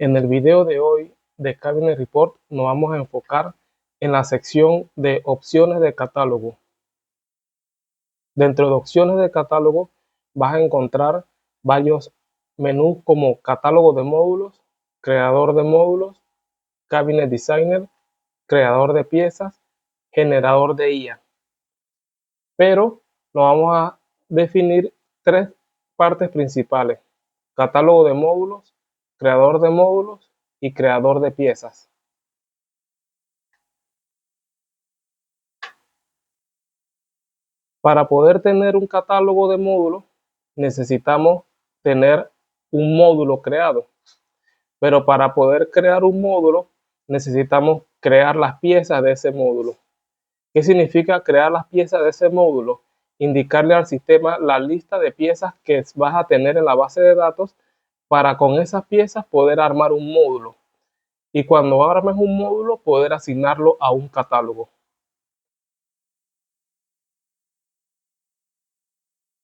En el video de hoy de Cabinet Report nos vamos a enfocar en la sección de opciones de catálogo. Dentro de opciones de catálogo vas a encontrar varios menús como catálogo de módulos, creador de módulos, Cabinet Designer, creador de piezas, generador de IA. Pero nos vamos a definir tres partes principales: catálogo de módulos, creador de módulos y creador de piezas. Para poder tener un catálogo de módulos necesitamos tener un módulo creado, pero para poder crear un módulo necesitamos crear las piezas de ese módulo. ¿Qué significa crear las piezas de ese módulo? Indicarle al sistema la lista de piezas que vas a tener en la base de datos para con esas piezas poder armar un módulo, y cuando armes un módulo poder asignarlo a un catálogo.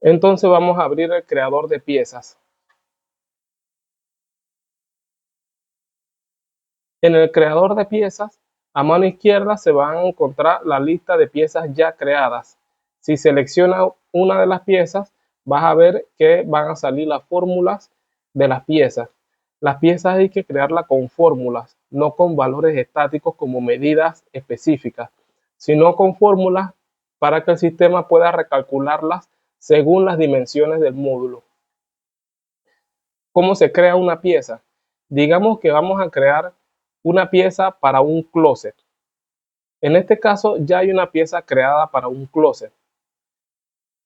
Entonces vamos a abrir el creador de piezas. En el creador de piezas, a mano izquierda se van a encontrar la lista de piezas ya creadas. Si selecciona una de las piezas, vas a ver que van a salir las fórmulas de las piezas. Las piezas hay que crearlas con fórmulas, no con valores estáticos como medidas específicas, sino con fórmulas para que el sistema pueda recalcularlas según las dimensiones del módulo. ¿Cómo se crea una pieza? Digamos que vamos a crear una pieza para un closet. En este caso ya hay una pieza creada para un closet.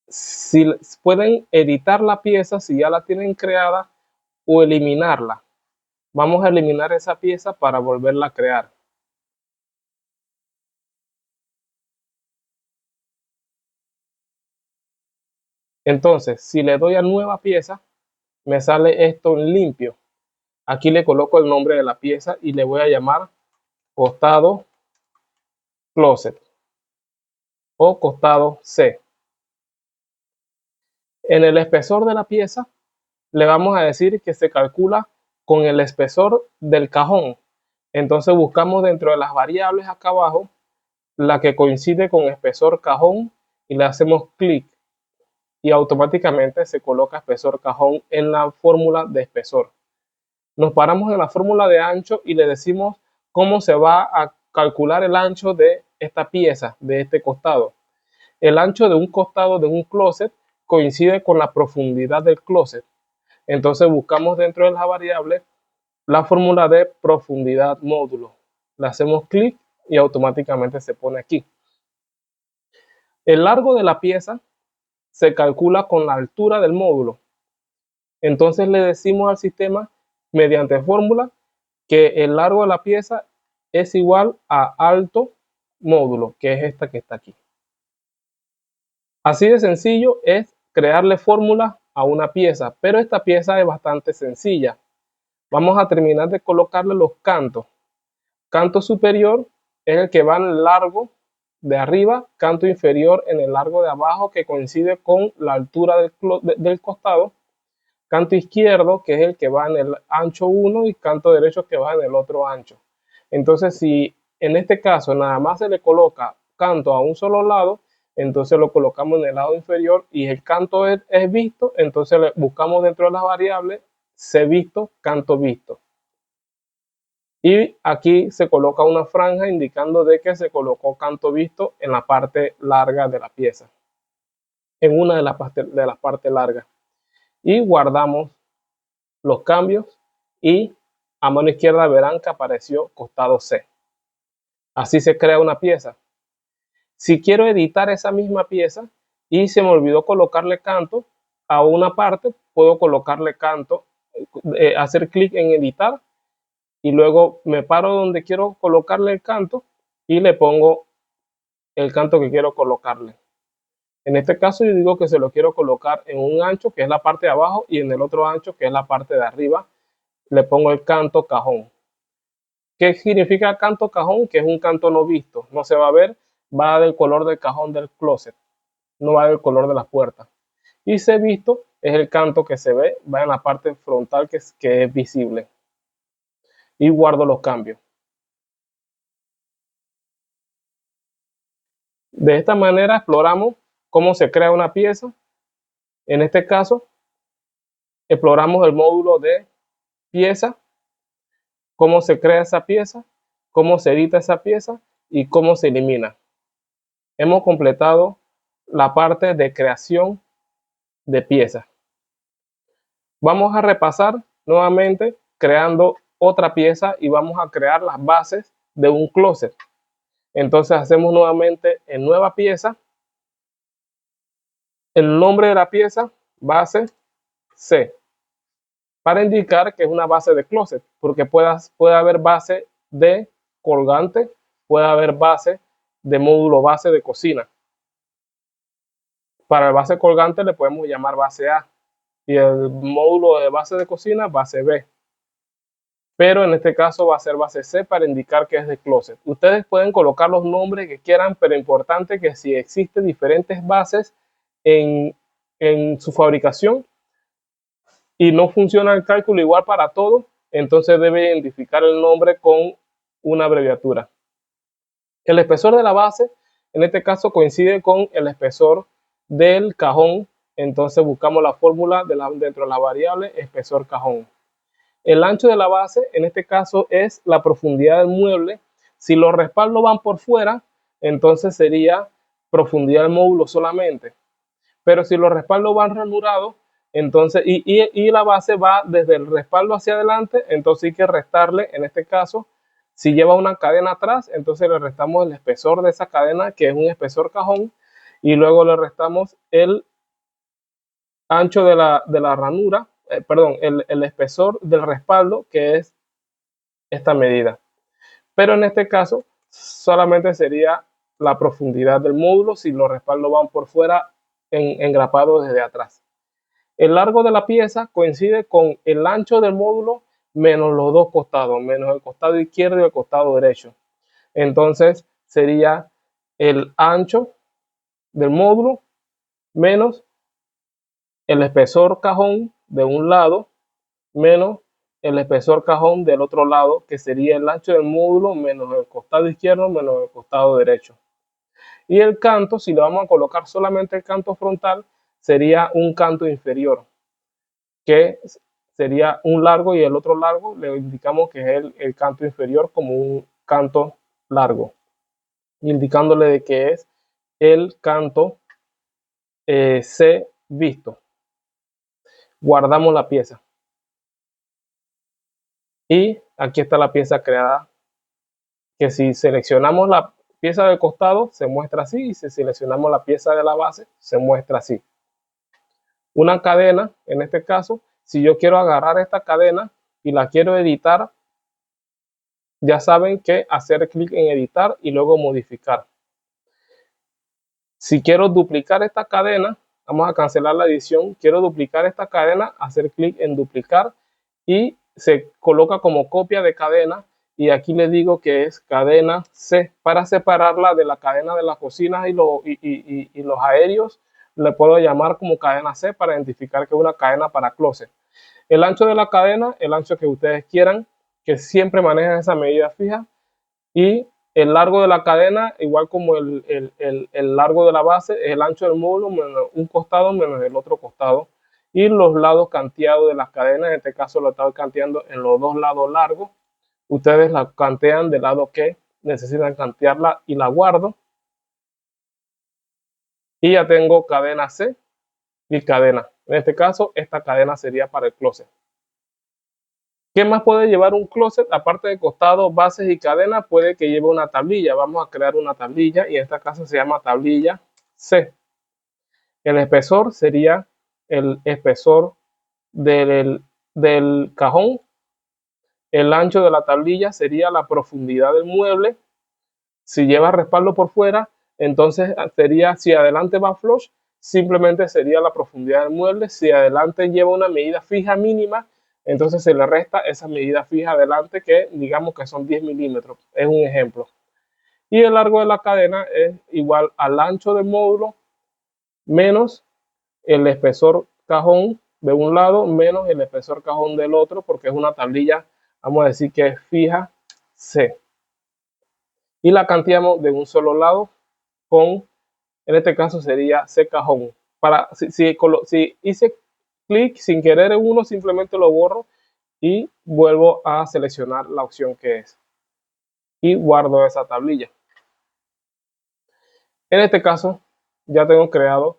Si pueden editar la pieza si ya la tienen creada, o eliminarla. Vamos a eliminar esa pieza para volverla a crear. Entonces, si le doy a nueva pieza, me sale esto en limpio. Aquí le coloco el nombre de la pieza y le voy a llamar costado closet o costado C. En el espesor de la pieza le vamos a decir que se calcula con el espesor del cajón. Entonces buscamos dentro de las variables acá abajo la que coincide con espesor cajón y le hacemos clic y automáticamente se coloca espesor cajón en la fórmula de espesor. Nos paramos en la fórmula de ancho y le decimos cómo se va a calcular el ancho de esta pieza, de este costado. El ancho de un costado de un closet coincide con la profundidad del closet. Entonces buscamos dentro de la variable la fórmula de profundidad módulo. Le hacemos clic y automáticamente se pone aquí. El largo de la pieza se calcula con la altura del módulo. Entonces le decimos al sistema mediante fórmula que el largo de la pieza es igual a alto módulo, que es esta que está aquí. Así de sencillo es crearle fórmulas a una pieza, pero esta pieza es bastante sencilla. Vamos a terminar de colocarle los cantos. Canto superior es el que va en el largo de arriba, canto inferior en el largo de abajo, que coincide con la altura del costado, canto izquierdo, que es el que va en el ancho 1, y canto derecho, que va en el otro ancho. Entonces, si en este caso nada más se le coloca canto a un solo lado, entonces lo colocamos en el lado inferior, y el canto es visto, entonces le buscamos dentro de las variables C visto, canto visto. Y aquí se coloca una franja indicando de que se colocó canto visto en la parte larga de la pieza, en una de las partes largas. Y guardamos los cambios y a mano izquierda verán que apareció costado C. Así se crea una pieza. Si quiero editar esa misma pieza y se me olvidó colocarle canto a una parte, puedo colocarle canto, hacer clic en editar, y luego me paro donde quiero colocarle el canto y le pongo el canto que quiero colocarle. En este caso yo digo que se lo quiero colocar en un ancho, que es la parte de abajo, y en el otro ancho, que es la parte de arriba, le pongo el canto cajón. ¿Qué significa canto cajón? Que es un canto no visto, no se va a ver, va del color del cajón del closet, no va del color de las puertas. Y C visto es el canto que se ve, va en la parte frontal que es visible. y guardo los cambios. De esta manera exploramos cómo se crea una pieza. En este caso, exploramos el módulo de pieza, cómo se crea esa pieza, cómo se edita esa pieza y cómo se elimina. Hemos completado la parte de creación de piezas. Vamos a repasar nuevamente creando otra pieza y vamos a crear las bases de un closet. Entonces hacemos nuevamente en nueva pieza, el nombre de la pieza, base C, para indicar que es una base de closet, porque puede haber base de colgante, puede haber base de módulo base de cocina. Para el base colgante le podemos llamar base A y el módulo de base de cocina base B. Pero en este caso va a ser base C para indicar que es de closet. Ustedes pueden colocar los nombres que quieran, pero importante que si existen diferentes bases en su fabricación y no funciona el cálculo igual para todos, entonces debe identificar el nombre con una abreviatura. El espesor de la base, en este caso, coincide con el espesor del cajón, entonces buscamos la fórmula dentro de la variable espesor cajón. El ancho de la base, en este caso, es la profundidad del mueble. Si los respaldos van por fuera, entonces sería profundidad del módulo solamente. Pero si los respaldos van ranurados, entonces, y la base va desde el respaldo hacia adelante, entonces hay que restarle, en este caso, si lleva una cadena atrás, entonces le restamos el espesor de esa cadena, que es un espesor cajón, y luego le restamos el ancho de la ranura, perdón, el espesor del respaldo, que es esta medida. Pero en este caso, solamente sería la profundidad del módulo si los respaldos van por fuera engrapados desde atrás. El largo de la pieza coincide con el ancho del módulo menos los dos costados, menos el costado izquierdo y el costado derecho. Entonces sería el ancho del módulo menos el espesor cajón de un lado menos el espesor cajón del otro lado, que sería el ancho del módulo menos el costado izquierdo menos el costado derecho. Y el canto, si le vamos a colocar solamente el canto frontal, sería un canto inferior, que sería un largo, y el otro largo le indicamos que es el canto inferior como un canto largo, indicándole de que es el canto C visto. Guardamos la pieza. Y aquí está la pieza creada, que si seleccionamos la pieza del costado se muestra así, y si seleccionamos la pieza de la base se muestra así. Una cadena, en este caso, si yo quiero agarrar esta cadena y la quiero editar, ya saben que hacer clic en editar y luego modificar. Si quiero duplicar esta cadena, vamos a cancelar la edición, quiero duplicar esta cadena, hacer clic en duplicar y se coloca como copia de cadena, y aquí le digo que es cadena C para separarla de la cadena de las cocinas y los aéreos. Le puedo llamar como cadena C para identificar que es una cadena para closet. El ancho de la cadena, el ancho que ustedes quieran, que siempre manejen esa medida fija, y el largo de la cadena, igual como el largo de la base, es el ancho del módulo menos un costado menos el otro costado, y los lados canteados de las cadenas, en este caso lo estoy canteando en los dos lados largos. Ustedes la cantean del lado que necesitan cantearla y la guardo. Y ya tengo cadena C y cadena. En este caso, esta cadena sería para el closet. ¿Qué más puede llevar un closet? Aparte de costado, bases y cadena, puede que lleve una tablilla. Vamos a crear una tablilla y en este caso se llama tablilla C. El espesor sería el espesor del cajón. El ancho de la tablilla sería la profundidad del mueble. Si lleva respaldo por fuera, entonces sería, si adelante va flush, simplemente sería la profundidad del mueble. Si adelante lleva una medida fija mínima, entonces se le resta esa medida fija adelante, que digamos que son 10 milímetros. Es un ejemplo. Y el largo de la cadena es igual al ancho del módulo menos el espesor cajón de un lado menos el espesor cajón del otro, porque es una tablilla Vamos a decir que es fija C. Y la canteamos de un solo lado con, en este caso sería C cajón. Si hice clic sin querer en uno, simplemente lo borro y vuelvo a seleccionar la opción que es. Y guardo esa tablilla. En este caso ya tengo creado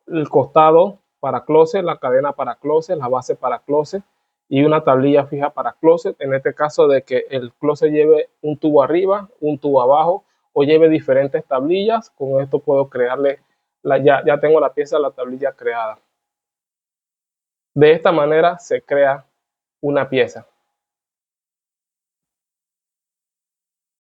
el costado para closet, la cadena para closet, la base para closet y una tablilla fija para closet. En este caso de que el closet lleve un tubo arriba, un tubo abajo o lleve diferentes tablillas. Con esto puedo crearle, ya tengo la pieza de la tablilla creada. De esta manera se crea una pieza.